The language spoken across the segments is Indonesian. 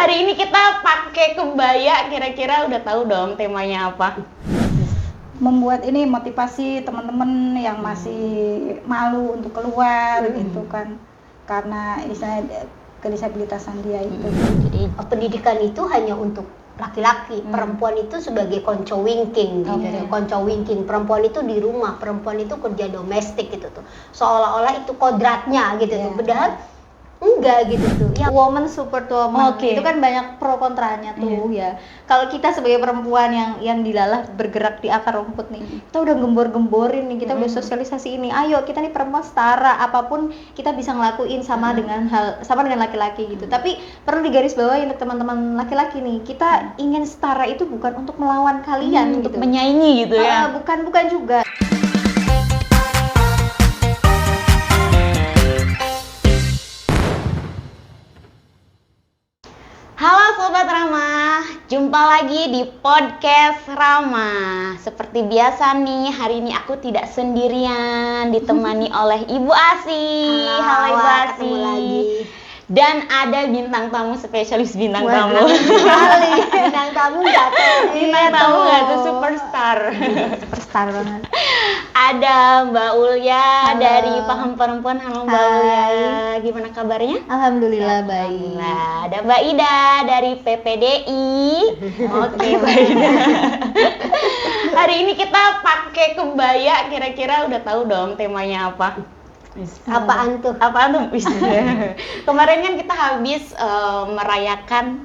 Hari ini kita pakai kebaya, kira-kira udah tahu dong temanya apa? Membuat ini motivasi teman-teman yang masih malu untuk keluar gitu kan, karena misalnya kedisabilitasan dia itu. Jadi pendidikan itu hanya untuk laki-laki, perempuan itu sebagai konco winking gitu ya. Konco winking, perempuan itu di rumah, perempuan itu kerja domestik gitu tuh. Seolah-olah itu kodratnya gitu tuh. Padahal enggak gitu tuh. Ya, woman support woman. Oke. Itu kan banyak pro kontranya tuh ya. Kalau kita sebagai perempuan yang dilalah bergerak di akar rumput nih, kita udah gembor-gemborin nih, kita udah sosialisasi ini. Ayo kita nih perempuan setara, apapun kita bisa ngelakuin sama dengan laki-laki gitu. Tapi perlu digarisbawahi untuk teman-teman laki-laki nih, kita ingin setara itu bukan untuk melawan kalian Untuk gitu. menyaingi gitu ya. Bukan juga. Halo Sobat Rama, jumpa lagi di podcast Rama. Seperti biasa nih, hari ini aku tidak sendirian, ditemani oleh Ibu Asi. Halo Ibu Asi. Ketemu lagi. Dan ada bintang tamu spesialis bintang Wah, tamu. sekali. Bintang tamu jatuh. Bintang tamu nggak tuh superstar. Superstar banget. Ada Mbak Ulya Halo. dari Paham Perempuan. Halo Mbak Hai. Ulya, gimana kabarnya? Alhamdulillah baik. Nah, ada Mbak Ida dari PPDI. Oke, Mbak Ida. Hari ini kita pakai kebaya, kira-kira udah tahu dong temanya apa? Apaan tuh? Apaan tuh? Kemarin kan kita habis merayakan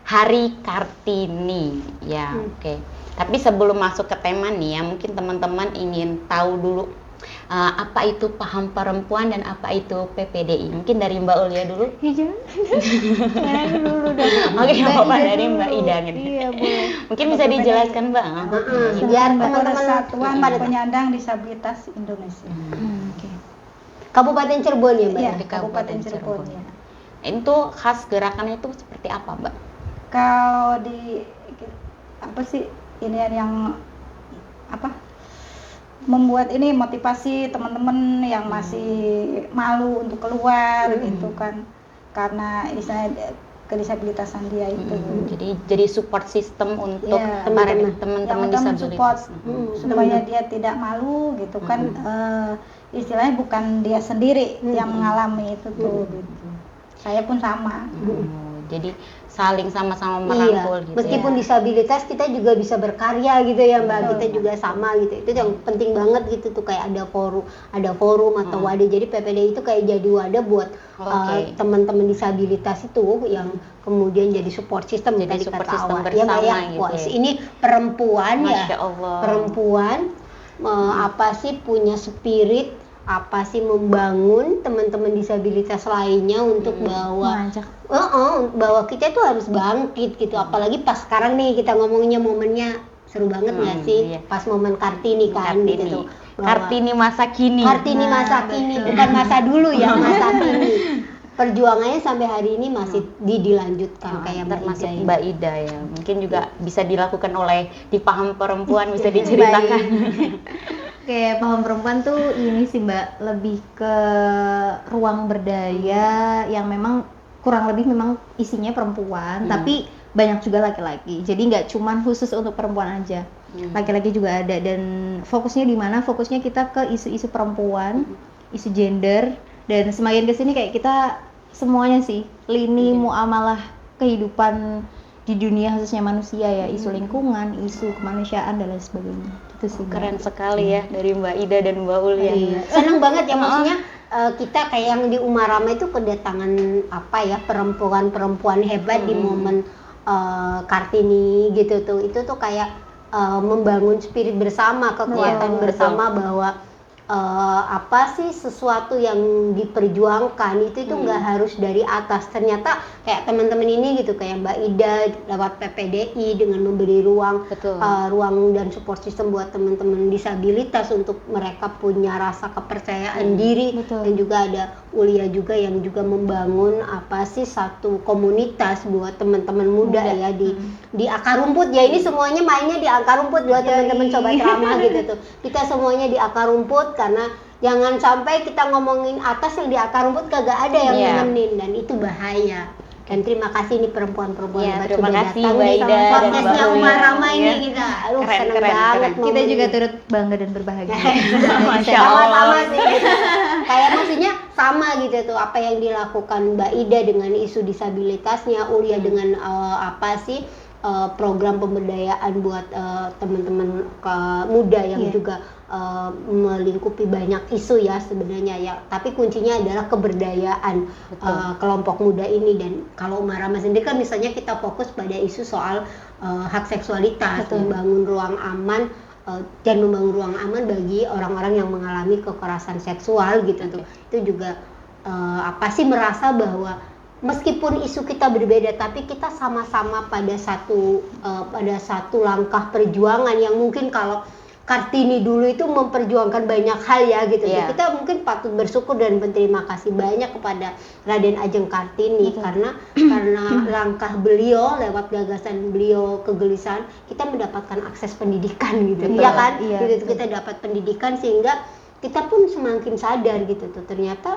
Hari Kartini. Ya, oke. Tapi sebelum masuk ke tema nih ya, mungkin teman-teman ingin tahu dulu apa itu Paham Perempuan dan apa itu PPDI. Mungkin dari Mbak Ulya dulu. Iya, jangan dulu dong. Oke, nggak apa-apa, Ida dari dulu. Mbak Ida gitu. Iya, boleh. Mungkin bisa dijelaskan Bang. Biar Lembaga teman-teman Persatuan pada Penyandang Disabilitas Indonesia. Oke. Kabupaten Cirebon ya, Mbak? Iya, Di Kabupaten Cirebon. ya. Itu khas gerakannya itu seperti apa, Mbak? Kalau di apa sih ini yang apa? Membuat ini motivasi teman-teman yang masih malu untuk keluar gitu kan, karena misalnya kedisabilitasan dia itu. Jadi support system untuk Iya, teman-teman yang support disabilitas. supaya dia tidak malu gitu kan, istilahnya bukan dia sendiri yang mengalami itu tuh gitu. Saya pun sama. Jadi saling sama-sama Iya, merangkul gitu. meskipun ya. disabilitas kita juga bisa berkarya gitu ya Mbak, kita juga sama gitu. Itu yang penting banget gitu tuh, kayak ada forum atau wadah. Jadi PPDI itu kayak jadi wadah buat teman-teman disabilitas itu yang kemudian jadi support system, Jadi tadi support kata system awal. bersama Mbak, ya. gitu Wah, ya. ini perempuan ya. Masya Allah. Perempuan apa sih punya spirit, apa sih membangun teman-teman disabilitas lainnya untuk Mengajak. bahwa kita tuh harus bangkit gitu. Apalagi pas sekarang nih kita ngomongnya momennya seru banget nggak sih? Iya. Pas momen Kartini kan Kartini. gitu tuh. Kartini masa kini. Kartini masa kini, bukan masa dulu ya, masa kini. Perjuangannya sampai hari ini masih dilanjutkan kayak termasuk Mbak Ida. Mbak Ida ya. Mungkin juga bisa dilakukan oleh di Paham Perempuan, bisa diceritakan. Oke, Paham Perempuan tuh ini sih Mbak, lebih ke ruang berdaya yang memang kurang lebih memang isinya perempuan, tapi banyak juga laki-laki. Jadi nggak cuman khusus untuk perempuan aja, laki-laki juga ada. Dan fokusnya di mana? Fokusnya kita ke isu-isu perempuan, isu gender, dan semakin kesini kayak kita semuanya sih, lini muamalah kehidupan di dunia khususnya manusia ya, isu lingkungan, isu kemanusiaan dan lain sebagainya. Itu sih Mbak. Keren sekali ya dari Mbak Ida dan Mbak Ulya. Iya. Seneng banget ya, maksudnya kita kayak yang di Umarama itu kedatangan apa ya, perempuan-perempuan hebat di momen Kartini gitu tuh. Itu tuh kayak membangun spirit bersama, kekuatan bersama bahwa apa sih sesuatu yang diperjuangkan itu nggak harus dari atas. Ternyata kayak teman-teman ini gitu, kayak Mbak Ida lewat PPDI dengan memberi ruang ruang dan support system buat teman-teman disabilitas untuk mereka punya rasa kepercayaan diri. Dan juga ada Ulya juga yang juga membangun apa sih satu komunitas buat teman-teman muda ya di akar rumput ya. Ini semuanya mainnya di akar rumput buat teman-teman Sobat Rama gitu tuh. Kita semuanya di akar rumput, karena jangan sampai kita ngomongin atas yang di akar rumput kagak ada yang nemenin, dan itu bahaya. Dan terima kasih nih perempuan-perempuan Iya, hebat terima sudah kasih, datang Mbak di Ida dan podcastnya Mbak Umar Uya. Rama ini Iya. kita. Aduh, Keren, seneng keren, banget keren. Kita momen juga ini. turut bangga dan berbahagia. Masya Sama-sama Allah. sih gitu. Kayak maksudnya sama gitu tuh apa yang dilakukan Mbak Ida dengan isu disabilitasnya, Ulia dengan apa sih program pemberdayaan buat teman-teman muda yang Iya. juga melingkupi banyak isu ya sebenarnya ya. Tapi kuncinya adalah keberdayaan kelompok muda ini. Dan kalau Marama sendiri kan misalnya kita fokus pada isu soal hak seksualitas, membangun ruang aman dan membangun ruang aman bagi orang-orang yang mengalami kekerasan seksual gitu tuh. Itu juga apa sih merasa bahwa meskipun isu kita berbeda tapi kita sama-sama pada satu langkah perjuangan yang mungkin kalau Kartini dulu itu memperjuangkan banyak hal ya gitu. Iya. Kita mungkin patut bersyukur dan berterima kasih banyak kepada Raden Ajeng Kartini karena langkah beliau lewat gagasan beliau kegelisahan kita mendapatkan akses pendidikan gitu. Betul. Iya kan? Iya, Gitu betul. kita dapat pendidikan sehingga kita pun semakin sadar gitu tuh ternyata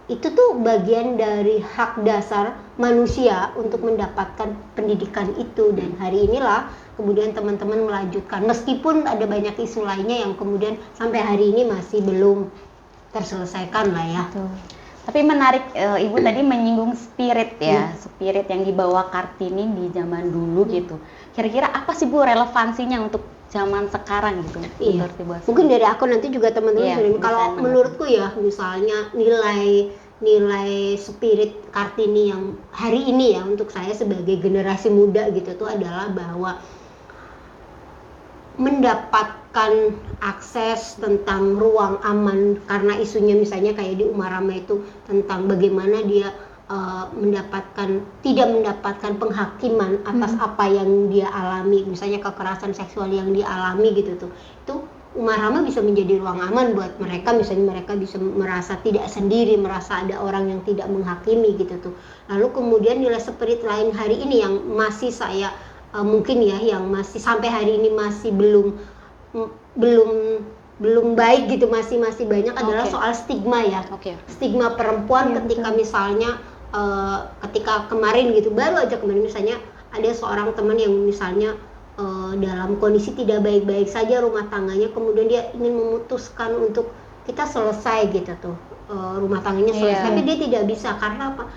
itu tuh bagian dari hak dasar manusia untuk mendapatkan pendidikan itu. Dan hari inilah kemudian teman-teman melanjutkan meskipun ada banyak isu lainnya yang kemudian sampai hari ini masih belum terselesaikan lah ya. Betul. Tapi menarik, Ibu tadi menyinggung spirit ya, spirit yang dibawa Kartini di zaman dulu gitu. Kira-kira apa sih Bu relevansinya untuk zaman sekarang gitu? Iya. menurut Ibu Asma? Mungkin dari aku nanti juga teman-teman Iya, sering- bisa kalau nambah. menurutku ya misalnya nilai spirit Kartini yang hari ini ya untuk saya sebagai generasi muda gitu tuh adalah bahwa mendapatkan akses tentang ruang aman karena isunya misalnya kayak di Umarama itu tentang bagaimana dia tidak mendapatkan penghakiman atas apa yang dia alami, misalnya kekerasan seksual yang dia alami gitu tuh. Itu Umarama bisa menjadi ruang aman buat mereka, misalnya mereka bisa merasa tidak sendiri, merasa ada orang yang tidak menghakimi gitu tuh. Lalu kemudian nilai spirit lain hari ini yang masih saya mungkin ya yang masih sampai hari ini masih belum baik gitu, masih banyak adalah Oke. soal stigma ya. Oke. Stigma perempuan Iya, ketika misalnya ketika kemarin gitu, baru aja kemarin misalnya ada seorang teman yang misalnya dalam kondisi tidak baik-baik saja rumah tangganya, kemudian dia ingin memutuskan untuk kita selesai gitu tuh, rumah tangganya selesai, Iya. tapi dia tidak bisa karena apa?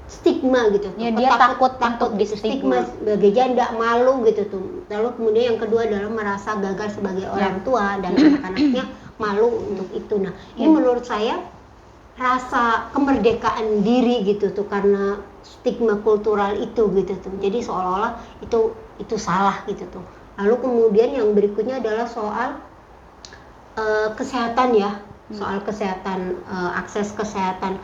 Stigma gitu tuh. Ya, dia takut gitu, stigma. sebagai janda, malu gitu tuh. Lalu kemudian yang kedua adalah merasa gagal sebagai orang tua dan anak-anaknya malu untuk itu. Nah, ini menurut saya rasa kemerdekaan diri gitu tuh karena stigma kultural itu gitu tuh. Jadi seolah-olah itu salah gitu tuh. Lalu kemudian yang berikutnya adalah soal kesehatan ya, soal kesehatan, akses kesehatan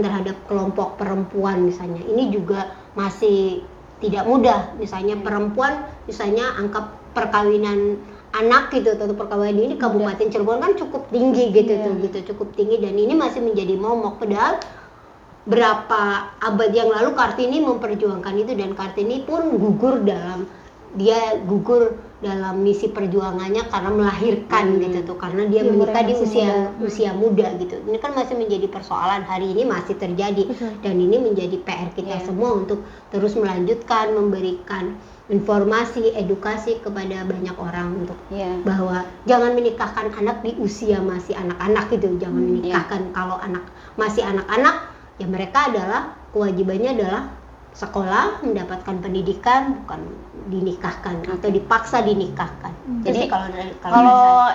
terhadap kelompok perempuan misalnya. Ini juga masih tidak mudah. Misalnya perempuan, misalnya angka perkawinan anak gitu atau perkawinan ini Kabupaten Cirebon kan cukup tinggi gitu tuh, gitu cukup tinggi, dan ini masih menjadi momok. Padahal berapa abad yang lalu Kartini memperjuangkan itu, dan Kartini pun gugur dalam misi perjuangannya karena melahirkan gitu tuh, karena dia menikah di usia muda gitu. Ini kan masih menjadi persoalan hari ini, masih terjadi. Dan ini menjadi PR kita semua untuk terus melanjutkan memberikan informasi, edukasi kepada banyak orang untuk bahwa jangan menikahkan anak di usia masih anak-anak gitu, jangan menikahkan kalau anak masih anak-anak, ya mereka adalah kewajibannya adalah sekolah, mendapatkan pendidikan, bukan dinikahkan atau dipaksa dinikahkan. Jadi Kalau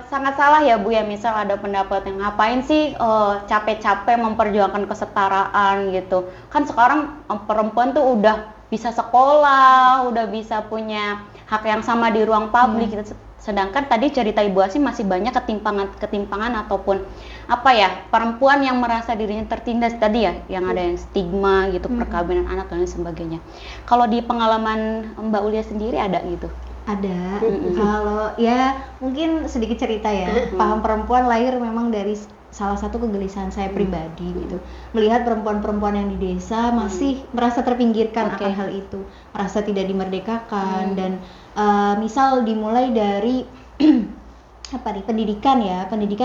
sangat salah ya Bu ya, misal ada pendapat yang ngapain sih capek-capek memperjuangkan kesetaraan gitu. Kan sekarang perempuan tuh udah bisa sekolah, udah bisa punya hak yang sama di ruang publik gitu. Sedangkan tadi cerita Ibu Asih masih banyak ketimpangan ataupun apa ya, perempuan yang merasa dirinya tertindas tadi ya, yang ada yang stigma gitu, perkawinan anak dan lain sebagainya. Kalau di pengalaman Mbak Ulia sendiri ada gitu? Ada. Kalau ya mungkin sedikit cerita ya. Paham perempuan lahir memang dari salah satu kegelisahan saya pribadi gitu. Melihat perempuan-perempuan yang di desa masih merasa terpinggirkan akan hal itu, merasa tidak dimerdekakan dan misal dimulai dari pendidikan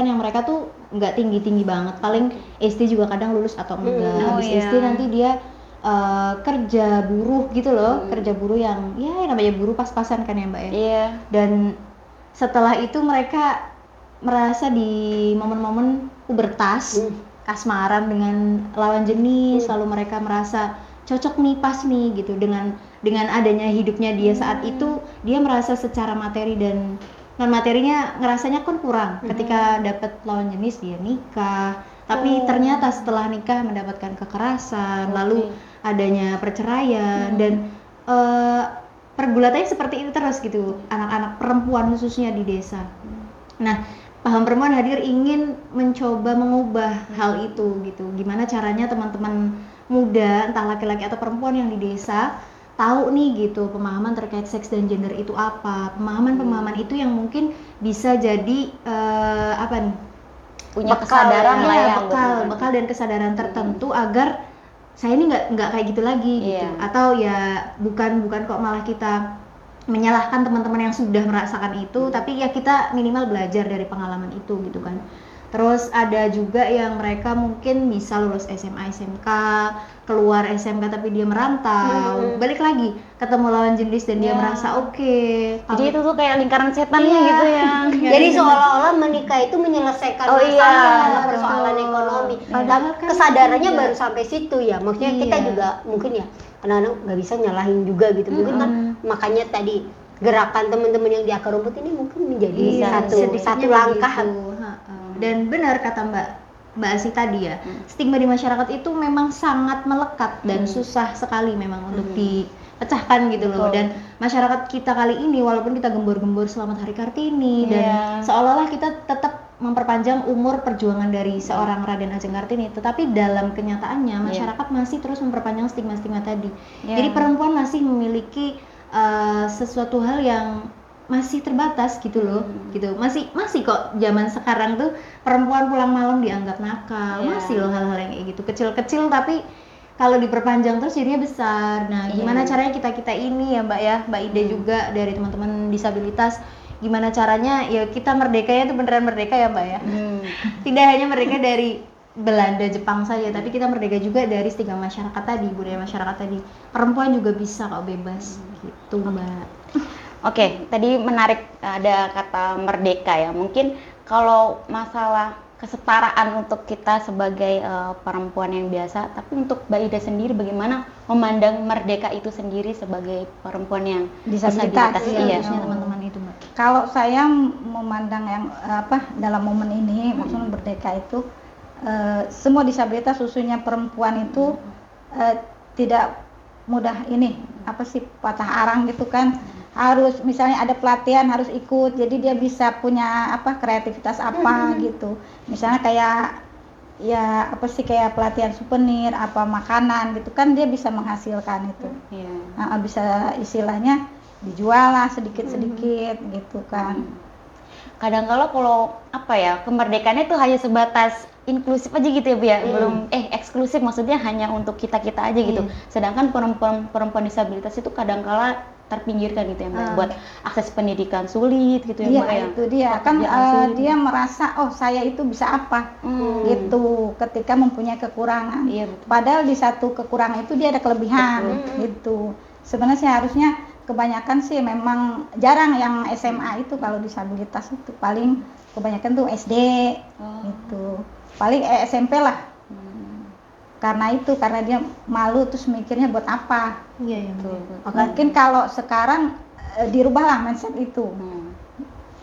yang mereka tuh nggak tinggi banget, paling SD juga kadang lulus atau enggak. Habis SD nanti dia kerja buruh gitu loh, kerja buruh yang ya namanya buruh pas-pasan kan ya Mbak ya. Iya. Dan setelah itu mereka merasa di momen-momen pubertas, kasmaran dengan lawan jenis, lalu mereka merasa cocok nih, pas nih gitu dengan adanya hidupnya dia saat itu, dia merasa secara materi dan non materinya ngerasanya kan kurang. Ketika dapat lawan jenis dia nikah, tapi ternyata setelah nikah mendapatkan kekerasan, lalu adanya perceraian dan pergulatannya seperti itu terus gitu, anak-anak perempuan khususnya di desa. Nah, Paham Perempuan hadir ingin mencoba mengubah hal itu gitu. Gimana caranya teman-teman muda, entah laki-laki atau perempuan yang di desa tahu nih gitu pemahaman terkait seks dan gender itu apa, pemahaman itu yang mungkin bisa jadi Punya kesadaran lah ya, bekal dan kesadaran tertentu agar saya ini nggak kayak gitu lagi gitu, atau ya bukan kok malah kita menyalahkan teman-teman yang sudah merasakan itu, tapi ya kita minimal belajar dari pengalaman itu gitu kan. Terus ada juga yang mereka mungkin bisa lulus SMA, SMK, keluar SMK tapi dia merantau, balik lagi ketemu lawan jenis dan dia merasa oke. Jadi itu tuh kayak lingkaran setannya gitu ya. Jadi seolah-olah menikah itu menyelesaikan masalah, persoalan ekonomi. Kesadarannya baru sampai situ ya. Maksudnya kita juga mungkin ya kadang-kadang nggak bisa nyalahin juga gitu. Mungkin kan makanya tadi gerakan teman-teman yang di akar rumput ini mungkin menjadi satu langkah. Gitu. Dan benar kata Mbak Asih tadi ya, stigma di masyarakat itu memang sangat melekat dan susah sekali memang untuk dipecahkan gitu loh. Dan masyarakat kita kali ini walaupun kita gembor-gembor selamat Hari Kartini dan seolah-olah kita tetap memperpanjang umur perjuangan dari seorang Raden Ajeng Kartini, tetapi dalam kenyataannya masyarakat masih terus memperpanjang stigma-stigma tadi. Jadi perempuan masih memiliki sesuatu hal yang masih terbatas gitu loh, gitu. Masih kok zaman sekarang tuh perempuan pulang malam dianggap nakal, masih loh hal-hal yang kayak gitu, kecil-kecil tapi kalau diperpanjang terus jadinya besar. Nah, gimana caranya kita ini ya Mbak Ida juga dari teman-teman disabilitas, gimana caranya ya kita merdekanya tuh beneran merdeka ya Mbak ya. Tidak hanya merdeka dari Belanda, Jepang saja, tapi kita merdeka juga dari stigma masyarakat tadi, budaya masyarakat tadi. Perempuan juga bisa kok bebas gitu Mbak. Oke, tadi menarik ada kata merdeka ya. Mungkin kalau masalah kesetaraan untuk kita sebagai perempuan yang biasa, tapi untuk Mbak Ida sendiri bagaimana memandang merdeka itu sendiri sebagai perempuan yang disabilitas? Iya, teman-teman itu Mbak. Kalau saya memandang yang dalam momen ini, maksudnya merdeka itu semua disabilitas khususnya perempuan itu tidak mudah patah arang gitu kan. Harus misalnya ada pelatihan harus ikut, jadi dia bisa punya kreativitas gitu. Misalnya kayak pelatihan souvenir, makanan gitu kan, dia bisa menghasilkan itu. Bisa istilahnya dijual lah sedikit-sedikit gitu kan. Kadang-kala kalau kemerdekaannya itu hanya sebatas inklusif aja gitu ya Bu ya, belum eksklusif, maksudnya hanya untuk kita-kita aja gitu. Sedangkan perempuan disabilitas itu kadang-kala terpinggirkan gitu ya Mbak, buat akses pendidikan sulit gitu ya Mbak ya. Itu dia kan dia merasa saya itu bisa apa gitu ketika mempunyai kekurangan. Padahal di satu kekurangan itu dia ada kelebihan gitu. Sebenarnya harusnya kebanyakan sih memang jarang yang SMA itu, kalau disabilitas itu paling kebanyakan tuh SD gitu. Paling SMP lah. Karena dia malu terus mikirnya buat apa. Mungkin kalau sekarang dirubahlah mindset itu.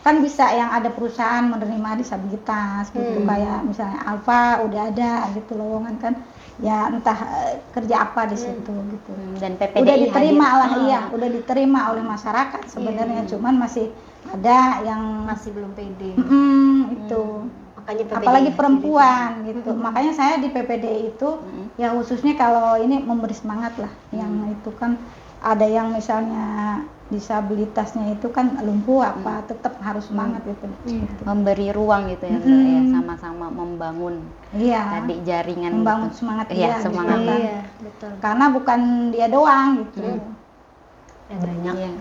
Kan bisa yang ada perusahaan menerima disabilitas gitu, kayak misalnya Alfa udah ada gitu lowongan kan. Ya entah kerja apa di situ gitu. Dan PPDI udah diterima hadir. lah, udah diterima oleh masyarakat sebenarnya, cuman masih ada yang masih belum pede. Itu. Makanya apalagi perempuan gitu. Makanya saya di PPDI itu ya khususnya kalau ini memberi semangat lah. Yang itu kan ada yang misalnya disabilitasnya itu kan lumpuh tetap harus semangat gitu. Memberi ruang gitu ya Mbak ya, sama-sama membangun tadi jaringan membangun gitu. semangat semangat gitu. Betul. Karena bukan dia doang gitu. banyak. Iya.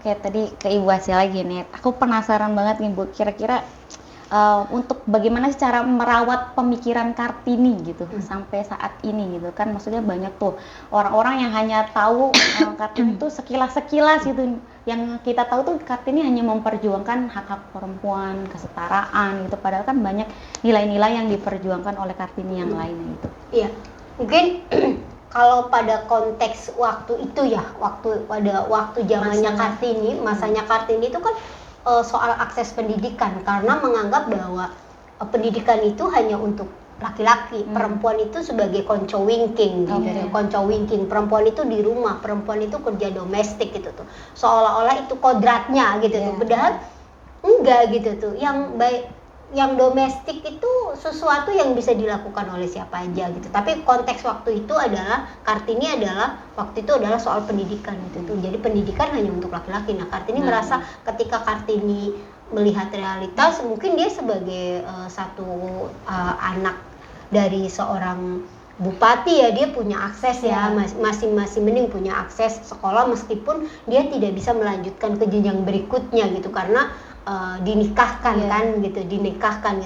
Kayak tadi ke Ibu Asia lagi nih, aku penasaran banget nih Bu, kira-kira untuk bagaimana sih cara merawat pemikiran Kartini gitu sampai saat ini gitu kan, maksudnya banyak tuh orang-orang yang hanya tahu Kartini tuh sekilas-sekilas gitu, yang kita tahu tuh Kartini hanya memperjuangkan hak-hak perempuan, kesetaraan gitu, padahal kan banyak nilai-nilai yang diperjuangkan oleh Kartini yang lainnya gitu. Iya, mungkin kalau pada konteks waktu itu ya, pada waktu zamannya Kartini, masanya Kartini itu kan soal akses pendidikan, karena menganggap bahwa pendidikan itu hanya untuk laki-laki, perempuan itu sebagai konco winking gitu, konco winking, perempuan itu di rumah, perempuan itu kerja domestik gitu tuh, seolah-olah itu kodratnya gitu tuh, padahal enggak gitu tuh, yang domestik itu sesuatu yang bisa dilakukan oleh siapa aja gitu. Tapi konteks waktu itu adalah Kartini waktu itu adalah soal pendidikan gitu tuh. Jadi pendidikan hanya untuk laki-laki. Nah, Kartini merasa ketika Kartini melihat realitas, mungkin dia sebagai satu anak dari seorang bupati ya, dia punya akses ya, masih mending punya akses sekolah meskipun dia tidak bisa melanjutkan ke jenjang berikutnya gitu, karena dinikahkan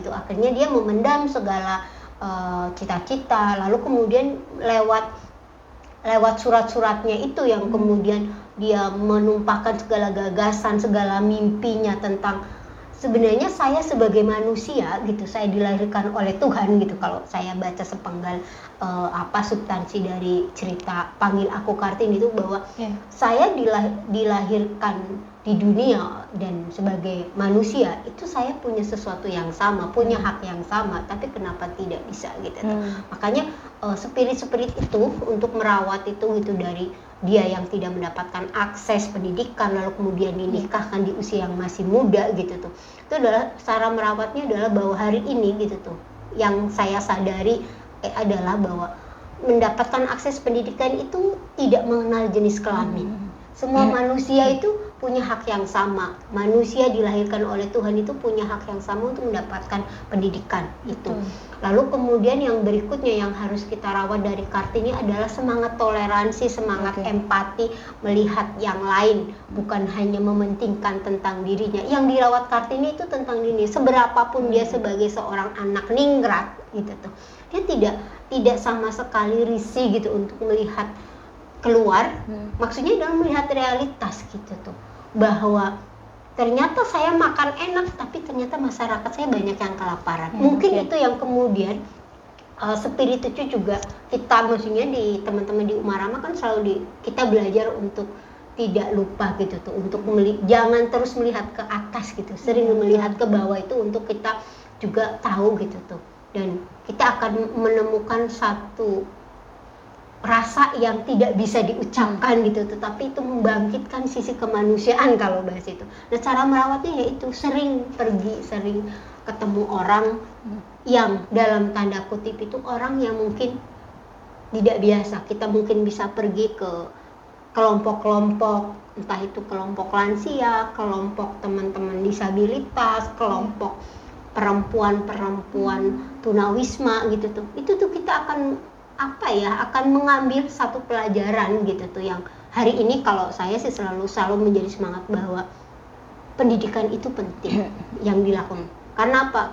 gitu, akhirnya dia memendam segala cita-cita, lalu kemudian lewat surat-suratnya itu yang kemudian dia menumpahkan segala gagasan, segala mimpinya tentang sebenarnya saya sebagai manusia gitu, saya dilahirkan oleh Tuhan gitu. Kalau saya baca sepenggal substansi dari cerita Panggil Aku Kartini itu, bahwa saya dilahirkan di dunia dan sebagai manusia itu saya punya sesuatu yang sama, punya hak yang sama, tapi kenapa tidak bisa gitu. Makanya spirit itu untuk merawat itu gitu, dari dia yang tidak mendapatkan akses pendidikan lalu kemudian dinikahkan di usia yang masih muda gitu tuh, itu adalah cara merawatnya adalah bahwa hari ini gitu tuh yang saya sadari adalah bahwa mendapatkan akses pendidikan itu tidak mengenal jenis kelamin. Semua manusia itu punya hak yang sama. Manusia dilahirkan oleh Tuhan itu punya hak yang sama untuk mendapatkan pendidikan itu. Lalu kemudian yang berikutnya yang harus kita rawat dari Kartini adalah semangat toleransi, semangat empati, melihat yang lain, bukan hanya mementingkan tentang dirinya. Yang dirawat Kartini itu tentang diri. Seberapapun dia sebagai seorang anak ningrat gitu tuh, dia tidak sama sekali risih gitu untuk melihat keluar, maksudnya dalam melihat realitas gitu tuh, bahwa ternyata saya makan enak tapi ternyata masyarakat saya banyak yang kelaparan. Mungkin itu yang kemudian spirit itu juga kita, maksudnya di teman-teman di Umarama kan selalu kita belajar untuk tidak lupa gitu tuh, untuk jangan terus melihat ke atas gitu, sering melihat ke bawah itu untuk kita juga tahu gitu tuh, dan kita akan menemukan satu rasa yang tidak bisa diucapkan gitu, tetapi itu membangkitkan sisi kemanusiaan kalau bahas itu. Nah, cara merawatnya yaitu sering pergi, sering ketemu orang yang dalam tanda kutip itu orang yang mungkin tidak biasa. Kita mungkin bisa pergi ke kelompok-kelompok, entah itu kelompok lansia, kelompok teman-teman disabilitas, kelompok perempuan-perempuan tunawisma gitu tuh. Itu tuh kita akan akan mengambil satu pelajaran gitu tuh, yang hari ini kalau saya sih selalu menjadi semangat bahwa pendidikan itu penting yang dilakukan. Karena apa?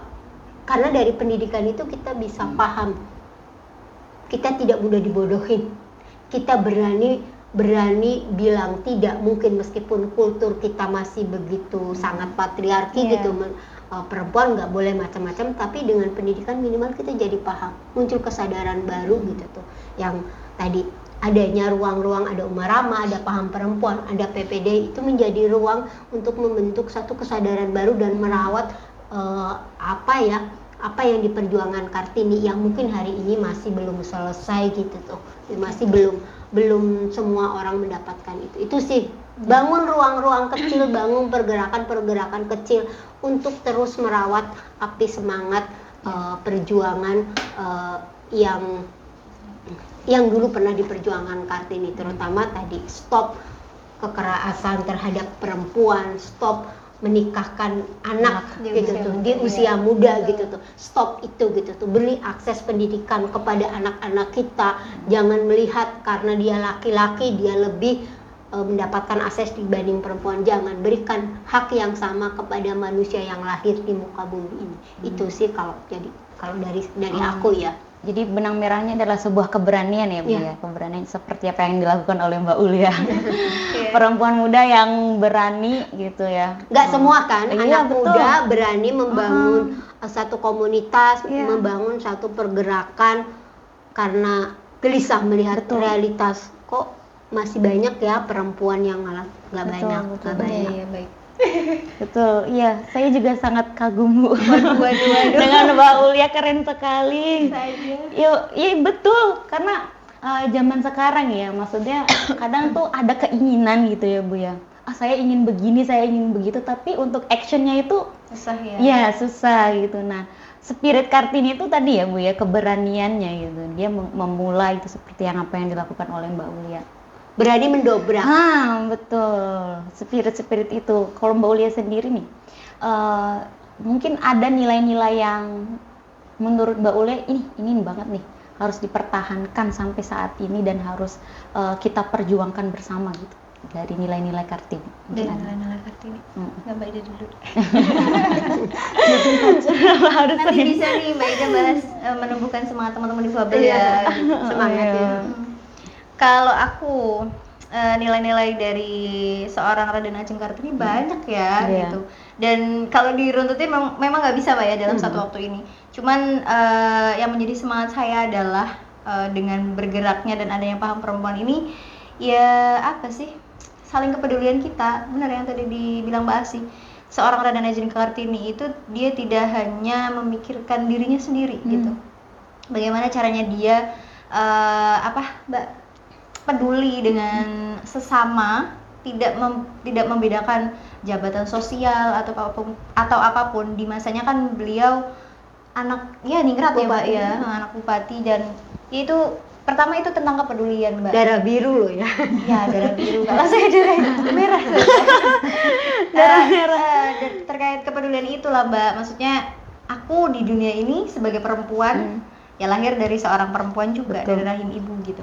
Karena dari pendidikan itu kita bisa paham, kita tidak mudah dibodohin, kita berani bilang tidak mungkin meskipun kultur kita masih begitu sangat patriarki gitu. Perempuan nggak boleh macam-macam, tapi dengan pendidikan minimal kita jadi paham, muncul kesadaran baru gitu tuh, yang tadi adanya ruang-ruang, ada Umarama, ada Paham Perempuan, ada PPD, itu menjadi ruang untuk membentuk satu kesadaran baru dan merawat apa yang diperjuangkan Kartini yang mungkin hari ini masih belum selesai gitu tuh, masih belum semua orang mendapatkan itu sih. Bangun ruang-ruang kecil, bangun pergerakan-pergerakan kecil untuk terus merawat api semangat perjuangan yang dulu pernah diperjuangkan Kartini, terutama tadi stop kekerasan terhadap perempuan, stop menikahkan anak gitu tuh di usia muda gitu tuh, stop itu gitu tuh, beri akses pendidikan kepada anak-anak kita, jangan melihat karena dia laki-laki dia lebih mendapatkan akses dibanding perempuan. Jangan berikan hak yang sama kepada manusia yang lahir di muka bumi ini. Itu sih kalau dari aku ya. Jadi benang merahnya adalah sebuah keberanian ya Bu ya. Keberanian seperti apa yang dilakukan oleh Mbak Uli ya. Perempuan muda yang berani gitu ya. Nggak semua kan Iya, anak betul. muda berani membangun satu komunitas, membangun satu pergerakan karena gelisah melihat realitas kok masih banyak ya perempuan yang malah nggak banyak. Iya, baik. Betul, iya. Saya juga sangat kagum Bu. Dengan Mbak Ulia, keren sekali. Iya betul, karena zaman sekarang ya, maksudnya kadang tuh ada keinginan gitu ya Bu ya. Saya ingin begini, saya ingin begitu, tapi untuk actionnya itu Susah ya. ya susah gitu. Nah, spirit Kartini itu tadi ya Bu ya, keberaniannya gitu. Dia memulai itu seperti apa yang dilakukan oleh Mbak Ulia. Berani mendobrak. Betul. Spirit itu. Kalau Mbak Ulia sendiri nih, mungkin ada nilai-nilai yang menurut Mbak Ulia ini banget nih, harus dipertahankan sampai saat ini dan harus kita perjuangkan bersama gitu. Dari nilai-nilai Kartini. Dari nilai-nilai Kartini. Nggak Mbak Ida dulu. Nanti bisa nih Mbak Ida bahas menumbuhkan semangat teman-teman difabel ya. Semangat ya. Kalau aku nilai-nilai dari seorang Raden Ajeng Kartini banyak ya gitu. Dan kalau diruntutin memang nggak bisa Mbak ya dalam satu waktu ini. Cuman yang menjadi semangat saya adalah dengan bergeraknya dan adanya paham perempuan ini ya apa sih? Saling kepedulian kita. Benar yang tadi dibilang Mbak Asi. Seorang Raden Ajeng Kartini itu dia tidak hanya memikirkan dirinya sendiri gitu. Bagaimana caranya dia Mbak peduli dengan sesama, tidak membedakan jabatan sosial atau apapun. Di masanya kan beliau anak ningrat ya Mbak ya, anak bupati, dan itu pertama itu tentang kepedulian Mbak. Darah biru loh ya. Ya, darah biru. Kalau saya darah merah. Darah merah. Terkait kepedulian itulah Mbak. Maksudnya aku di dunia ini sebagai perempuan ya lahir dari seorang perempuan juga. Betul. Dari rahim ibu gitu.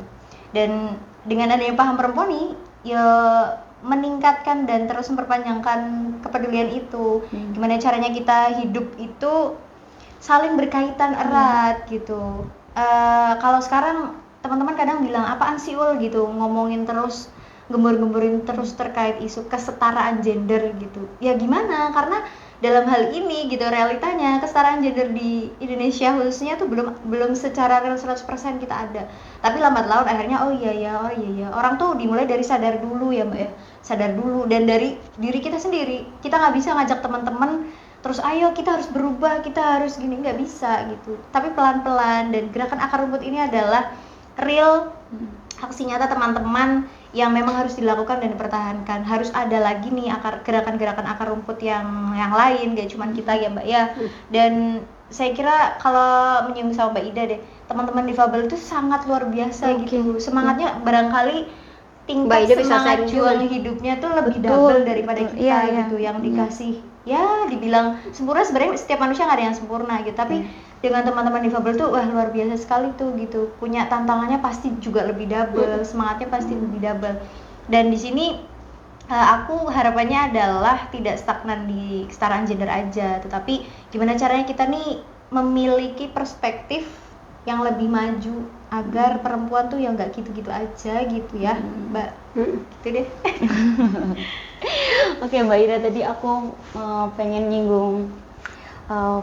Dan dengan adanya paham perempuan nih ya meningkatkan dan terus memperpanjangkan kepedulian itu. Gimana caranya kita hidup itu saling berkaitan erat gitu. Kalau sekarang teman-teman kadang bilang apaan sih Ul gitu, ngomongin terus, gembur-gemburin terus terkait isu kesetaraan gender gitu. Ya gimana, karena dalam hal ini gitu realitanya kesetaraan gender di Indonesia khususnya tuh belum secara real 100% kita ada. Tapi lambat laun akhirnya oh iya ya. Orang tuh dimulai dari sadar dulu ya Mbak ya. Sadar dulu, dan dari diri kita sendiri. Kita nggak bisa ngajak teman-teman terus ayo kita harus berubah, kita harus gini, nggak bisa gitu. Tapi pelan-pelan, dan gerakan akar rumput ini adalah real aksi nyata teman-teman yang memang harus dilakukan dan dipertahankan. Harus ada lagi nih gerakan-gerakan akar rumput yang lain, gak cuma kita ya Mbak ya. Dan saya kira kalau menyinggung sama Mbak Ida deh, teman-teman difabel itu sangat luar biasa gitu. Semangatnya barangkali tingkat semangat juang hidupnya tuh lebih double daripada kita gitu. Yang dikasih ya dibilang sempurna, sebenarnya setiap manusia nggak ada yang sempurna gitu. Tapi dengan teman-teman difabel tuh wah luar biasa sekali tuh gitu. Punya tantangannya pasti juga lebih double, semangatnya pasti lebih double. Dan di sini aku harapannya adalah tidak stagnan di kesetaraan gender aja, tetapi gimana caranya kita nih memiliki perspektif yang lebih maju agar perempuan tuh yang nggak gitu-gitu aja gitu ya Mbak. Gitu deh. Oke Mbak Ida, tadi aku pengen nyinggung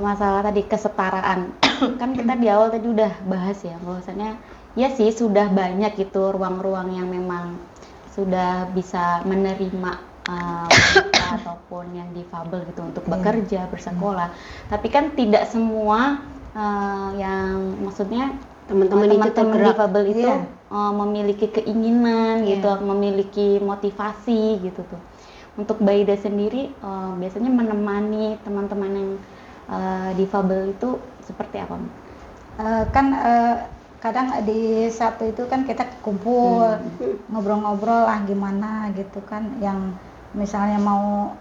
masalah tadi kesetaraan. Kan kita di awal tadi udah bahas ya bahwasannya ya sih sudah banyak itu ruang-ruang yang memang sudah bisa menerima wanita ataupun yang difabel gitu untuk bekerja, bersekolah. Tapi kan tidak semua yang maksudnya teman-teman difabel itu memiliki keinginan gitu, memiliki motivasi gitu tuh. Untuk Mbak Ida sendiri biasanya menemani teman-teman yang difabel itu seperti apa? Kadang di satu itu kan kita kumpul ngobrol-ngobrol lah gimana gitu kan, yang misalnya mau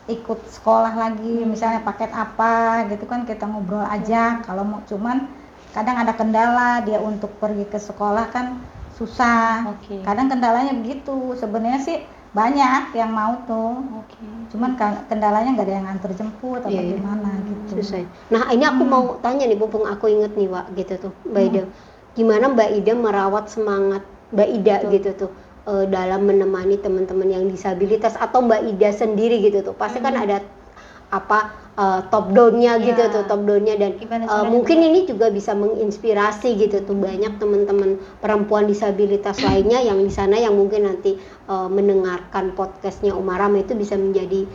ikut sekolah lagi misalnya paket apa gitu kan kita ngobrol aja. Kalau mau cuman kadang ada kendala dia untuk pergi ke sekolah kan susah. Kadang kendalanya begitu. Sebenarnya sih banyak yang mau tuh. Oke. Cuman kendalanya nggak ada yang antar jemput atau Iya. gimana gitu. Susah. Nah ini aku mau tanya nih, mumpung aku inget nih Wak, gitu tuh Mbak Ida, gimana Mbak Ida merawat semangat Mbak Ida gitu tuh dalam menemani teman-teman yang disabilitas, atau Mbak Ida sendiri gitu tuh, pasti kan ada top down-nya gitu Iya. tuh, top down-nya, dan Gimana caranya, mungkin ini juga bisa menginspirasi gitu tuh banyak teman-teman perempuan disabilitas lainnya yang di sana yang mungkin nanti mendengarkan podcastnya Umarama itu bisa menjadi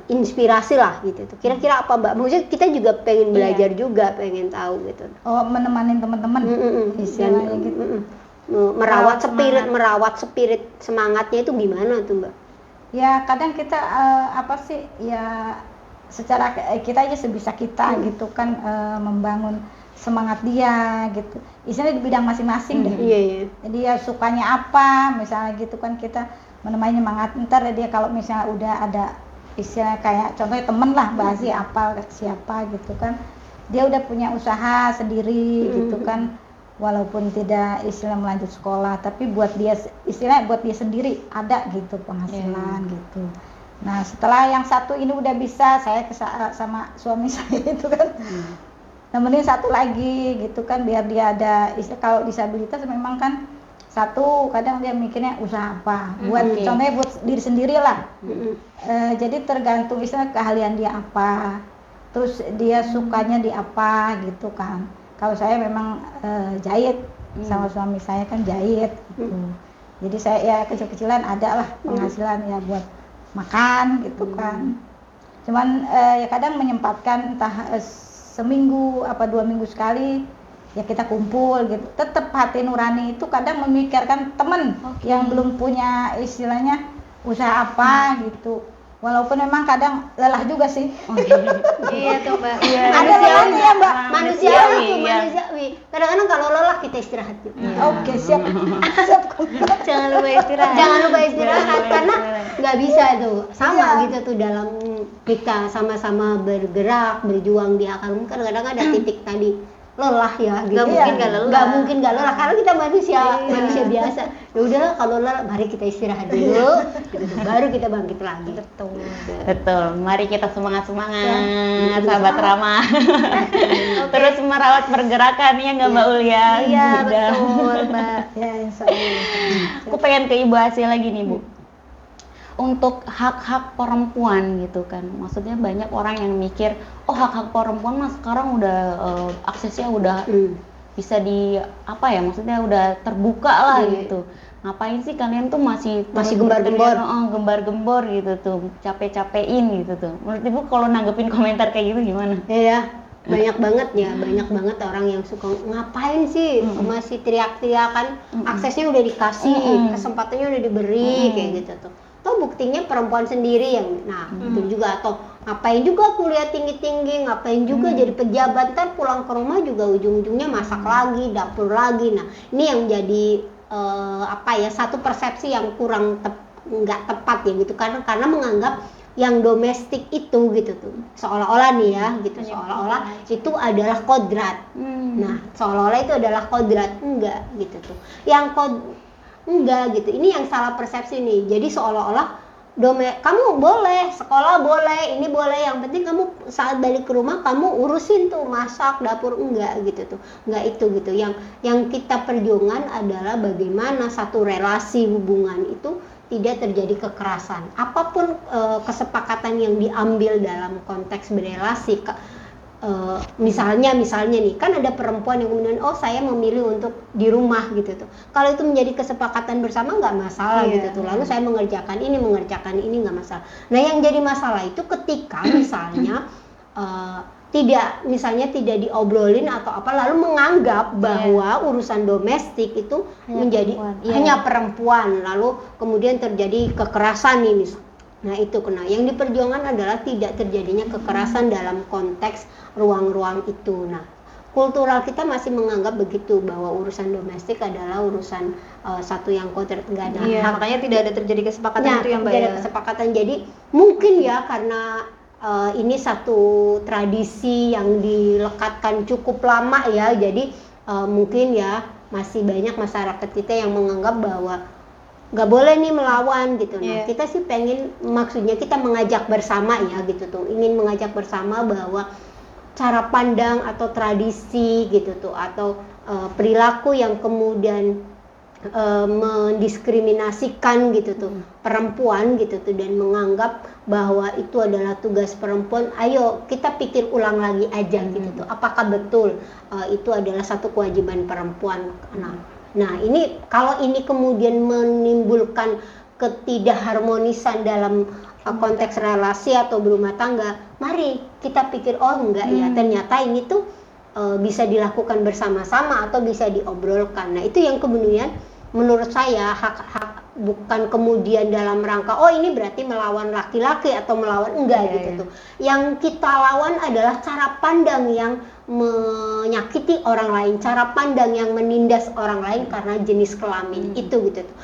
inspirasi lah gitu tuh. Kira-kira apa Mbak? Maksudnya kita juga pengen belajar juga, pengen tahu gitu. Oh, menemanin teman-teman istilahnya Dan, gitu. merawat spirit semangatnya itu gimana tuh Mbak? Ya kadang kita apa sih ya secara kita aja sebisa kita gitu kan membangun semangat dia gitu. Istilahnya di bidang masing-masing deh. Iya, iya. Jadi dia sukanya apa misalnya gitu kan, kita menemani semangat. Ntar dia kalau misalnya udah ada istilah kayak contohnya temen lah bahas apa siapa gitu kan, dia udah punya usaha sendiri gitu kan, walaupun tidak istilah melanjut sekolah, tapi buat dia istilah buat dia sendiri ada gitu penghasilan gitu. Nah setelah yang satu ini udah bisa, saya sama suami saya itu kan nemenin satu lagi gitu kan, biar dia ada istilah, kalau disabilitas memang kan satu kadang dia mikirnya usaha apa buat contohnya buat diri sendiri lah. Jadi tergantung istilah keahlian dia apa, terus dia sukanya di apa gitu kan. Kalau saya memang jahit, sama suami saya kan jahit gitu. Jadi saya ya kecil-kecilan ada lah penghasilan ya buat makan gitu kan. Cuman ya kadang menyempatkan entah seminggu apa 2 minggu sekali ya kita kumpul gitu. Tetap hati nurani itu kadang memikirkan temen yang belum punya istilahnya usaha apa gitu. Walaupun memang kadang lelah juga sih. Iya tuh Mbak. Ada lelahnya ya Mbak. Manusiawi. Kadang-kadang kalau lelah kita istirahat juga. Oke, siap. Siap. Jangan lupa istirahat. Jangan lupa istirahat karena nggak bisa tuh sama gitu tuh dalam kita sama-sama bergerak berjuang di akar rumput. Kadang-kadang ada titik tadi lelah ya gitu. Nggak mungkin nggak lelah. Nggak mungkin nggak lelah karena kita manusia biasa. Ya udahlah kalau lelah mari kita istirahat dulu gitu, baru kita bangkit lagi. Betul, mari kita semangat-semangat, sahabat Rama. Terus merawat pergerakan ya nggak Mbak Ulia? Iya Udah. betul Mbak. Ya insya Allah. Aku pengen ke Ibu Asia lagi nih Bu. Untuk hak-hak perempuan gitu kan, maksudnya banyak orang yang mikir, oh hak-hak perempuan mah sekarang udah aksesnya udah bisa di apa ya, maksudnya udah terbuka lah gitu. Ngapain sih kalian tuh masih gembar-gembor. Gembar-gembor gitu tuh, capek-capekin gitu tuh. Menurut Ibu kalau nanggepin komentar kayak gitu gimana? Iya, banyak banget orang yang suka ngapain sih masih teriak-teriakan, aksesnya udah dikasih, kesempatannya udah diberi kayak gitu tuh. Toh buktinya perempuan sendiri yang itu juga, atau ngapain juga kuliah tinggi-tinggi, ngapain juga jadi pejabat, ntar pulang ke rumah juga ujung-ujungnya masak lagi, dapur lagi. Nah, ini yang jadi satu persepsi yang kurang nggak tepat ya gitu, karena menganggap yang domestik itu gitu tuh seolah-olah nih ya gitu, seolah-olah itu adalah kodrat. Nah, seolah-olah itu adalah kodrat, enggak gitu tuh. Enggak gitu. Ini yang salah persepsi nih. Jadi seolah-olah kamu boleh sekolah, boleh ini boleh, yang penting kamu saat balik ke rumah kamu urusin tuh masak dapur, enggak gitu tuh. Enggak itu gitu. Yang kita perjuangkan adalah bagaimana satu relasi hubungan itu tidak terjadi kekerasan. Apapun kesepakatan yang diambil dalam konteks berelasi, misalnya nih kan ada perempuan yang kemudian saya memilih untuk di rumah gitu tuh. Kalau itu menjadi kesepakatan bersama nggak masalah gitu tuh. Lalu saya mengerjakan ini nggak masalah. Nah yang jadi masalah itu ketika misalnya tidak diobrolin atau apa, lalu menganggap bahwa urusan domestik itu menjadi hanya perempuan, lalu kemudian terjadi kekerasan ini. Nah itu yang diperjuangkan adalah tidak terjadinya kekerasan dalam konteks ruang-ruang itu. Nah, kultural kita masih menganggap begitu, bahwa urusan domestik adalah urusan satu yang kodrat, enggak ada. Makanya tidak ada terjadi kesepakatan itu yang Mbak. Tidak ada kesepakatan. Jadi mungkin ya karena ini satu tradisi yang dilekatkan cukup lama ya. Jadi mungkin ya masih banyak masyarakat kita yang menganggap bahwa nggak boleh nih melawan gitu. Nah, Iya. kita sih pengen, maksudnya kita mengajak bersama ya gitu tuh, ingin mengajak bersama bahwa cara pandang atau tradisi gitu tuh, atau perilaku yang kemudian mendiskriminasikan gitu tuh perempuan gitu tuh, dan menganggap bahwa itu adalah tugas perempuan, ayo kita pikir ulang lagi aja gitu tuh, apakah betul itu adalah satu kewajiban perempuan. Nah ini kalau ini kemudian menimbulkan ketidakharmonisan dalam konteks relasi atau berumah tangga, mari kita pikir, oh enggak ya, ternyata ini tuh bisa dilakukan bersama-sama atau bisa diobrolkan. Nah itu yang kemudian menurut saya hak bukan kemudian dalam rangka oh ini berarti melawan laki-laki atau melawan, enggak gitu tuh. Yang kita lawan adalah cara pandang yang menyakiti orang lain, cara pandang yang menindas orang lain karena jenis kelamin itu gitu tuh.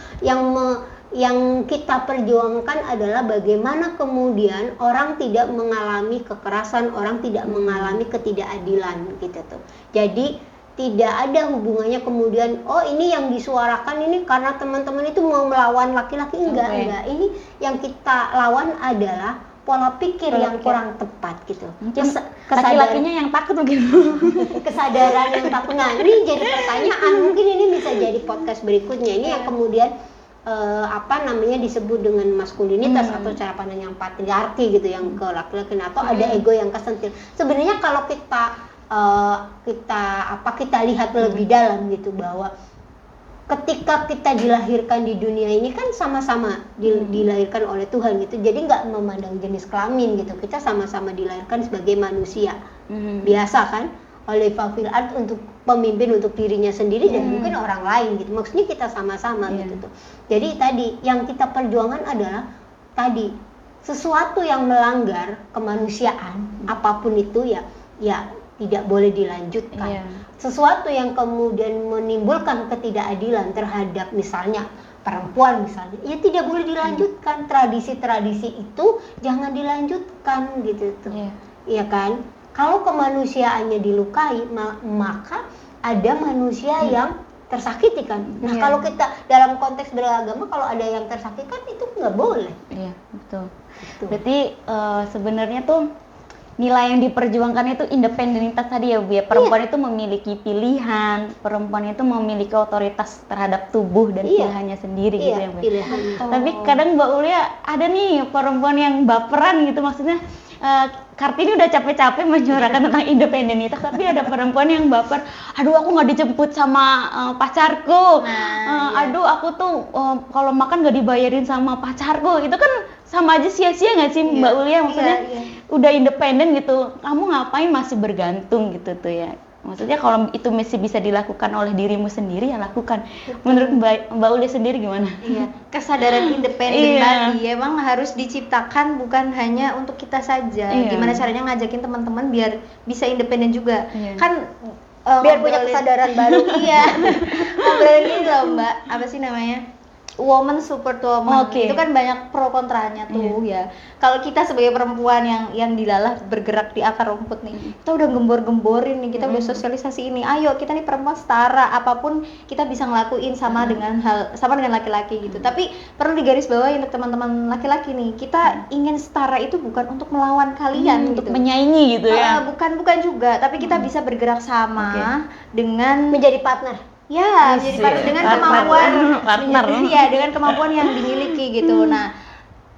Yang kita perjuangkan adalah bagaimana kemudian orang tidak mengalami kekerasan, orang tidak mengalami ketidakadilan gitu tuh. Jadi tidak ada hubungannya kemudian oh ini yang disuarakan ini karena teman-teman itu mau melawan laki-laki, enggak. Ini yang kita lawan adalah pola pikir yang kurang tepat gitu. Laki-lakinya yang takut mungkin. Kesadaran yang takut. Nah, ini jadi pertanyaan, mungkin ini bisa jadi podcast berikutnya. Ini yang kemudian disebut dengan maskulinitas atau cara pandang yang patriarki gitu, yang ke laki-laki, atau ada ego yang kesentil. Sebenarnya kalau kita lihat lebih dalam gitu, bahwa ketika kita dilahirkan di dunia ini kan sama-sama dilahirkan oleh Tuhan gitu, jadi nggak memandang jenis kelamin gitu, kita sama-sama dilahirkan sebagai manusia biasa kan, oleh fil ard, untuk pemimpin untuk dirinya sendiri dan mungkin orang lain gitu, maksudnya kita sama-sama gitu tuh. Jadi tadi yang kita perjuangkan adalah tadi sesuatu yang melanggar kemanusiaan apapun itu ya tidak boleh dilanjutkan. Sesuatu yang kemudian menimbulkan ketidakadilan terhadap misalnya perempuan misalnya, ya tidak boleh dilanjutkan. Tradisi-tradisi itu jangan dilanjutkan gitu tuh. Iya kan? Kalau kemanusiaannya dilukai, maka ada manusia yang tersakiti kan. Nah, kalau kita dalam konteks beragama, kalau ada yang tersakiti kan itu nggak boleh. Iya, betul. Berarti sebenarnya tuh nilai yang diperjuangkan itu independenitas tadi ya Bu ya. Perempuan itu memiliki pilihan, perempuan itu memiliki otoritas terhadap tubuh dan pilihannya sendiri gitu ya Bu. Tapi kadang Mbak Ulia ada nih perempuan yang baperan gitu, maksudnya Kartini udah capek-capek menyuarakan tentang independenitas, tapi ada perempuan yang baper, aduh aku nggak dijemput sama pacarku, aduh aku tuh kalau makan nggak dibayarin sama pacarku, itu kan sama aja sia-sia nggak sih Mbak Ulia, maksudnya udah independen gitu, kamu ngapain masih bergantung gitu tuh ya. Maksudnya kalau itu masih bisa dilakukan oleh dirimu sendiri, ya lakukan. Menurut Mbak Ulia sendiri gimana? Kesadaran independen tadi emang harus diciptakan bukan hanya untuk kita saja. Gimana caranya ngajakin teman-teman biar bisa independen juga. Kan biar punya kesadaran baru. Ngobrolin ini loh Mbak, apa sih namanya? Woman support woman. Itu kan banyak pro kontranya tuh ya. Kalau kita sebagai perempuan yang dilalah bergerak di akar rumput nih, kita udah gembor-gemborin nih, kita udah sosialisasi ini. Ayo kita nih perempuan setara, apapun kita bisa ngelakuin sama dengan laki-laki gitu. Tapi perlu digarisbawahi untuk teman-teman laki-laki nih, kita ingin setara itu bukan untuk melawan kalian untuk gitu. menyaingi gitu ya. Bukan juga, tapi kita bisa bergerak sama dengan menjadi partner. Jadi dengan kemampuan dengan kemampuan yang dimiliki gitu. Nah,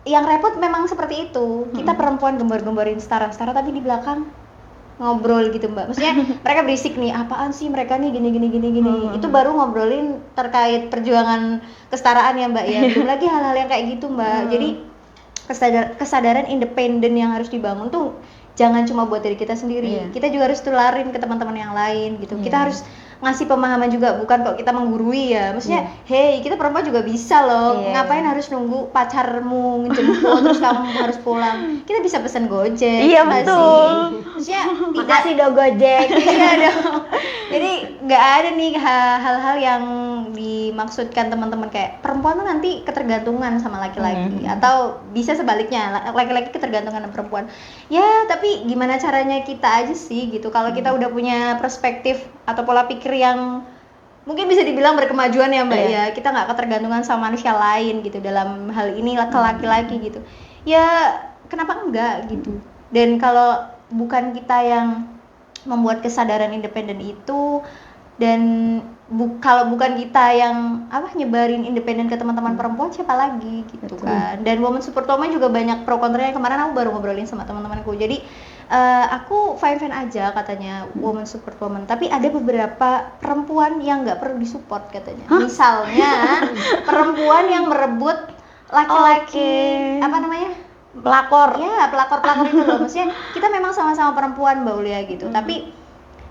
yang repot memang seperti itu. Kita perempuan gembor-gemborin setara tapi di belakang ngobrol gitu Mbak. Maksudnya mereka berisik nih, apaan sih mereka nih gini. Itu baru ngobrolin terkait perjuangan kesetaraan ya Mbak ya. Belum lagi hal-hal yang kayak gitu Mbak. Jadi kesadaran independen yang harus dibangun tuh jangan cuma buat diri kita sendiri. Kita juga harus tularin ke teman-teman yang lain gitu. Kita harus ngasih pemahaman juga, bukan kok kita menggurui ya. Maksudnya, hey, kita perempuan juga bisa loh. Ngapain harus nunggu pacarmu ngejemput terus kamu harus pulang? Kita bisa pesen Gojek. Iya betul. Maksudnya makasih dong Gojek. Iya dong. Jadi nggak ada nih hal-hal yang dimaksudkan teman-teman kayak perempuan tuh nanti ketergantungan sama laki-laki atau bisa sebaliknya laki-laki ketergantungan sama perempuan. Ya, tapi gimana caranya kita aja sih gitu. Kalau kita udah punya perspektif atau pola pikir yang mungkin bisa dibilang berkemajuan ya Mbak Iya. ya. Kita nggak ketergantungan sama manusia lain gitu dalam hal ini ke laki-laki gitu. Ya kenapa enggak gitu. Dan kalau bukan kita yang membuat kesadaran independen itu, dan kalau bukan kita yang nyebarin independen ke teman-teman perempuan, siapa lagi gitu. Betul. Kan. Dan Women Support Women juga banyak pro kontranya. Kemarin aku baru ngobrolin sama teman-temanku. Jadi aku fine aja katanya Women Support Women, tapi ada beberapa perempuan yang nggak perlu disupport katanya. Misalnya perempuan yang merebut laki-laki, Oke. apa namanya? Pelakor. Ya, pelakor-pelakor itu loh. Maksudnya kita memang sama-sama perempuan Mbak Ulia gitu, tapi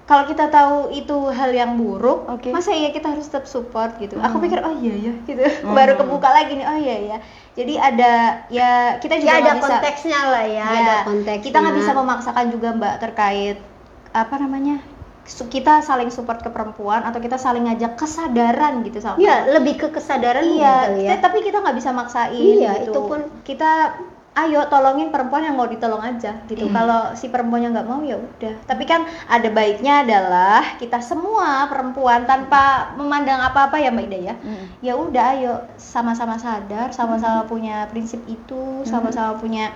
kalau kita tahu itu hal yang buruk, Oke. masa iya kita harus tetap support gitu. Aku pikir oh iya ya gitu. Baru kebuka lagi nih, oh iya ya. Jadi ada ya kita juga Ya ada nggak bisa konteksnya lah ya, ada konteksnya. kita nggak bisa memaksakan juga Mbak terkait kita saling support ke perempuan atau kita saling ngajak kesadaran gitu sama Ya, lebih ke kesadaran iya gitu ya. tapi kita nggak bisa maksain Iya, gitu. itu pun. Kita ayo tolongin perempuan yang mau ditolong aja gitu. Kalau si perempuannya nggak mau ya udah. Tapi kan ada baiknya adalah kita semua perempuan tanpa memandang apa-apa ya Mbak Ida ya. Ya udah ayo sama-sama sadar, sama-sama punya prinsip itu, sama-sama punya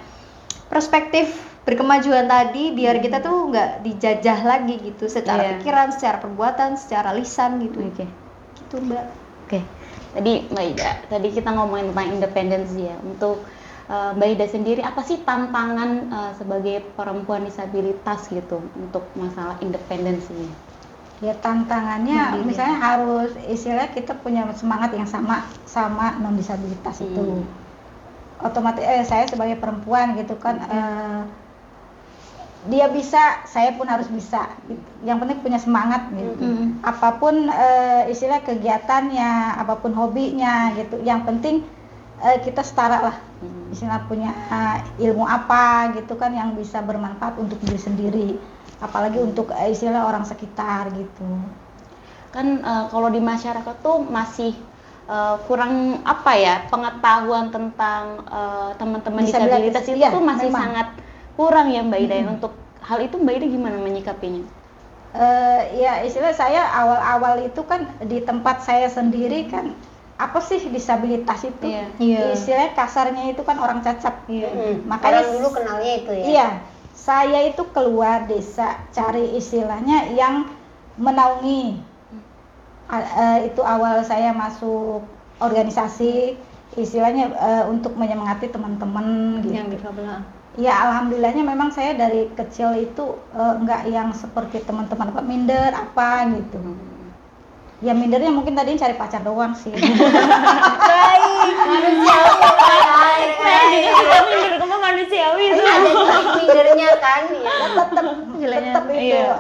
perspektif berkemajuan tadi, biar kita tuh nggak dijajah lagi gitu secara Iya. pikiran, secara perbuatan, secara lisan gitu. Oke. Gitu Mbak. Oke. Tadi Mbak Ida, tadi kita ngomongin tentang independensi ya. Untuk Mbak Ida sendiri, apa sih tantangan sebagai perempuan disabilitas gitu untuk masalah independensinya? Ya tantangannya misalnya harus istilahnya kita punya semangat yang sama non disabilitas itu. Otomatis saya sebagai perempuan gitu kan dia bisa, saya pun harus bisa. Yang penting punya semangat gitu. Apapun istilah kegiatannya, apapun hobinya gitu. Yang penting kita setara lah. Istilah punya ilmu apa gitu kan yang bisa bermanfaat untuk diri sendiri. Apalagi untuk istilah orang sekitar gitu. Kan kalau di masyarakat tuh masih kurang pengetahuan tentang teman-teman disabilitas itu iya, tuh masih memang. sangat kurang ya Mbak Ida. Untuk hal itu Mbak Ida gimana menyikapinya? Ya istilah saya awal-awal itu kan di tempat saya sendiri kan apa sih disabilitas itu? Iya. Istilahnya kasarnya itu kan orang cacat. Makanya dulu kenalnya itu ya. Iya, saya itu keluar desa cari istilahnya yang menaungi. Itu awal saya masuk organisasi istilahnya untuk menyemangati teman-teman gitu. Yang difabel. Ya alhamdulillahnya memang saya dari kecil itu enggak yang seperti teman-teman minder apa gitu. Ya mindernya mungkin tadi cari pacar doang sih. Baik, manusiawi. Minder kamu manusiawi itu. Ada titik mindernya kan ya. Tetap itu Iya.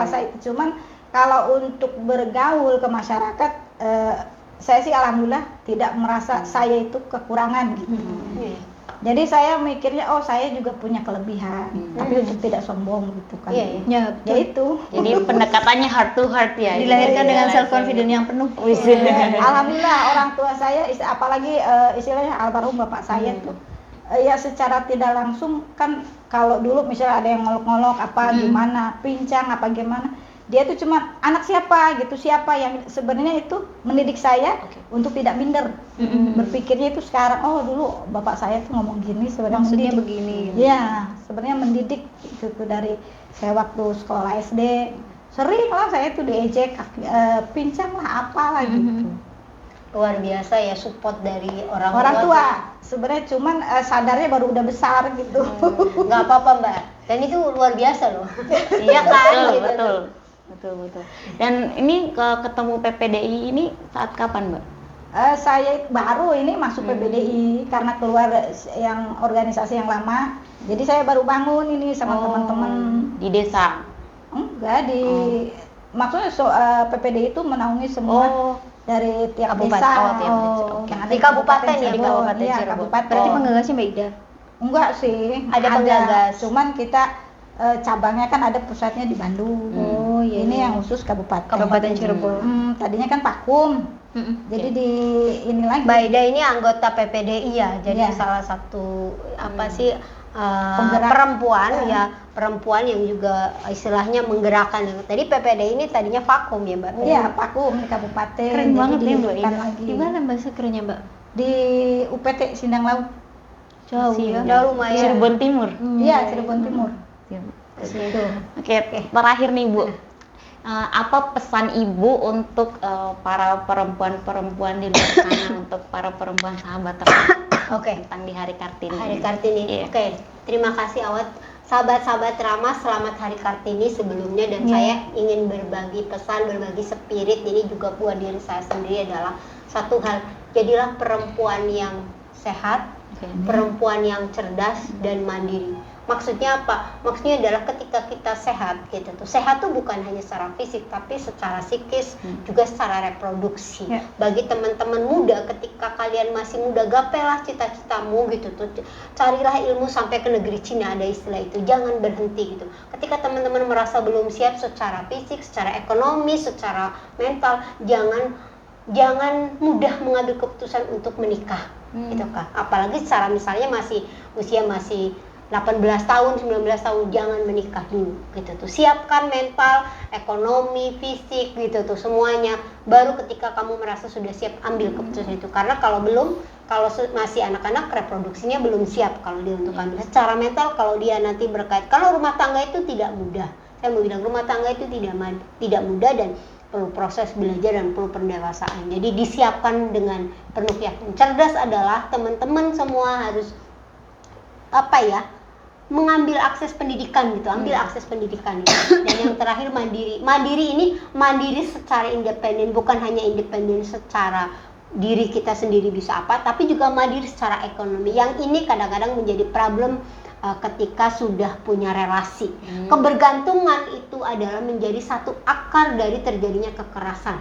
rasa itu. Cuman kalau untuk bergaul ke masyarakat saya sih alhamdulillah tidak merasa saya itu kekurangan gitu. Jadi saya mikirnya saya juga punya kelebihan, tapi untuk tidak sombong gitu kan. Iya. Ya, Ya itu. Jadi pendekatannya heart to heart ya. dilahirkan dengan self confidence yang penuh. Alhamdulillah orang tua saya apalagi istilahnya almarhum bapak saya tuh ya secara tidak langsung kan kalau dulu misalnya ada yang ngolok-ngolok apa gimana pincang apa gimana dia tuh cuma anak siapa yang sebenarnya itu mendidik saya untuk tidak minder. Berpikirnya itu sekarang dulu bapak saya tuh ngomong gini sebenarnya Maksudnya mendidik. begini. Ya sebenarnya mendidik itu tuh dari saya waktu sekolah SD sering lah saya tuh diejek pincang lah apalah gitu. Luar biasa ya support dari Orang tua sebenarnya cuman sadarnya baru udah besar gitu. Nggak apa-apa Mbak. Dan itu luar biasa loh. Iya kan? betul, Gitu. betul. Dan ini ketemu PPDI ini saat kapan Mbak? Saya baru ini masuk PBDI karena keluar yang organisasi yang lama. Jadi saya baru bangun ini sama teman-teman. Di desa. Enggak maksudnya PPDI itu menaungi semua dari tiap Kabupaten. desa. Tiap desa. Oke. Yang ada Di kabupaten ya, Cirebon. di Kabupaten Iya, Cirebon. kabupaten. Berarti penggagasnya Mbak Ida. Enggak sih. Ada penggagas. Cuman kita cabangnya kan ada pusatnya di Bandung. iya, Ini iya. yang khusus kabupaten. Kabupaten Cirebon. Tadinya kan Pakum. Jadi di ini lagi. Mbak Ida ini anggota PPDI ya. Jadi Iya. salah satu apa sih Penggerak. perempuan perempuan yang juga istilahnya menggerakkan. Tadi PPD ini tadinya vakum ya Mbak? Iya, vakum di kabupaten. Keren jadi banget ya Mbak dihidupkan Ida. lagi. Di mana Mbak sekernya Mbak? Di UPT Sindang Laut. Jauh ya. Jauh lumayan. Cirebon Timur. Iya, Cirebon Timur. Gitu. Oke, terakhir nih Bu. Apa pesan Ibu untuk para perempuan-perempuan di luar sana, untuk para perempuan sahabat Oke. tentang di Hari Kartini? Hari Kartini. Iya. Oke, terima kasih Awat. Sahabat-sahabat Rama, selamat Hari Kartini sebelumnya, dan saya ingin berbagi pesan, berbagi spirit ini juga buat diri saya sendiri adalah satu hal, jadilah perempuan yang sehat, perempuan yang cerdas dan mandiri. Maksudnya apa? Maksudnya adalah ketika kita sehat gitu tuh. Sehat tuh bukan hanya secara fisik tapi secara psikis, juga secara reproduksi. Bagi teman-teman muda, ketika kalian masih muda, gapailah cita-citamu gitu tuh. Carilah ilmu sampai ke negeri Cina, ada istilah itu. Jangan berhenti gitu. Ketika teman-teman merasa belum siap secara fisik, secara ekonomi, secara mental, jangan mudah mengambil keputusan untuk menikah. Gitu Kak. Apalagi secara misalnya usia masih 18 tahun, 19 tahun, jangan menikah dulu gitu tuh. Siapkan mental, ekonomi, fisik gitu tuh semuanya. Baru ketika kamu merasa sudah siap, ambil keputusan itu. Karena kalau masih anak-anak, reproduksinya belum siap kalau dia untuk ambil. Secara mental kalau dia nanti berkait, kalau rumah tangga itu tidak mudah. Saya mau bilang rumah tangga itu tidak mudah dan perlu proses belajar dan perlu pendewasaan. Jadi disiapkan dengan penuh keyakinan. Cerdas adalah teman-teman semua harus mengambil akses pendidikan gitu, ambil akses pendidikan gitu. Dan yang terakhir mandiri ini mandiri secara independen, bukan hanya independen secara diri kita sendiri bisa apa, tapi juga mandiri secara ekonomi. Yang ini kadang-kadang menjadi problem ketika sudah punya relasi. Kebergantungan itu adalah menjadi satu akar dari terjadinya kekerasan.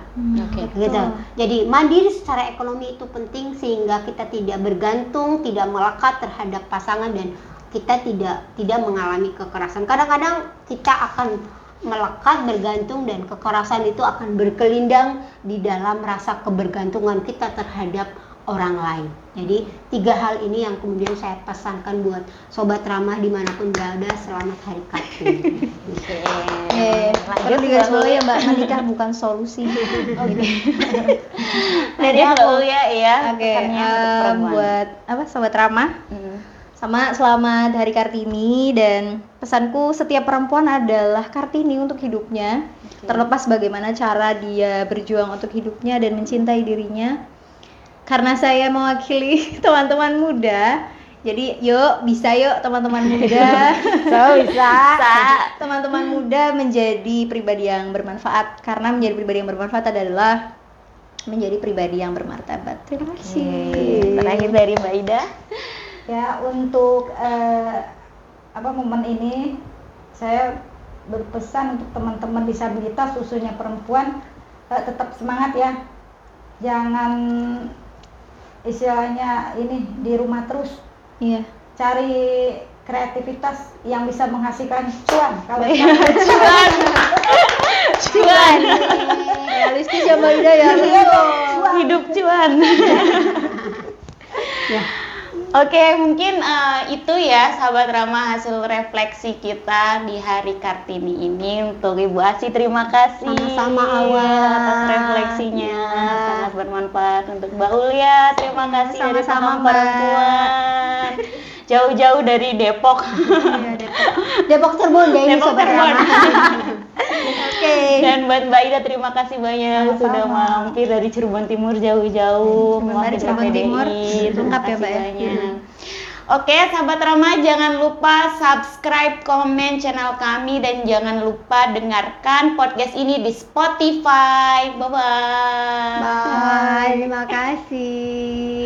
Gitu. Jadi mandiri secara ekonomi itu penting sehingga kita tidak bergantung, tidak melekat terhadap pasangan, dan kita tidak mengalami kekerasan. Kadang-kadang kita akan melekat, bergantung, dan kekerasan itu akan berkelindang di dalam rasa kebergantungan kita terhadap orang lain. Jadi 3 hal ini yang kemudian saya pesankan buat Sobat Ramah dimanapun berada. Selamat Hari Kartini. Perlu digarisbawahi ya Mbak, menikah bukan solusi. Dari Mbak Uya ya. Oke, pesannya untuk perempuan. buat Sobat Ramah. Sama selamat Hari Kartini, dan pesanku setiap perempuan adalah Kartini untuk hidupnya. Terlepas bagaimana cara dia berjuang untuk hidupnya dan mencintai dirinya. Karena saya mewakili teman-teman muda, jadi yuk teman-teman muda. Bisa. Teman-teman muda menjadi pribadi yang bermanfaat, karena menjadi pribadi yang bermanfaat adalah menjadi pribadi yang bermartabat. Terima kasih. Terakhir dari Mbak Ida. Ya, untuk momen ini saya berpesan untuk teman-teman disabilitas, khususnya perempuan, tetap semangat ya. Jangan istilahnya ini di rumah terus. Iya. Cari kreativitas yang bisa menghasilkan cuan. Kalau Cuan. Realistis ya Mbak Ida ya. Hidup cuan. Oke, mungkin itu ya sahabat Rama hasil refleksi kita di Hari Kartini ini. Untuk Ibu Asi terima kasih Sama-sama, Awal. atas refleksinya, sangat bermanfaat. Untuk Mbak Ulia terima kasih dari Sama-sama, Paham Mbak. Perempuan jauh-jauh dari Depok. Depok Cirebon deh ini Depok Sobat Cirebon. Ramah. Dan buat Mbak Ida terima kasih banyak Sama-sama. sudah mampir dari Cirebon Timur jauh-jauh Dari mewakili Cirebon PDI. Timur. Terima Lengkap ya, kasih Mbak ya. banyak. Oke, sahabat Rama, jangan lupa subscribe, komen channel kami, dan jangan lupa dengarkan podcast ini di Spotify. Bye-bye. Bye, terima kasih.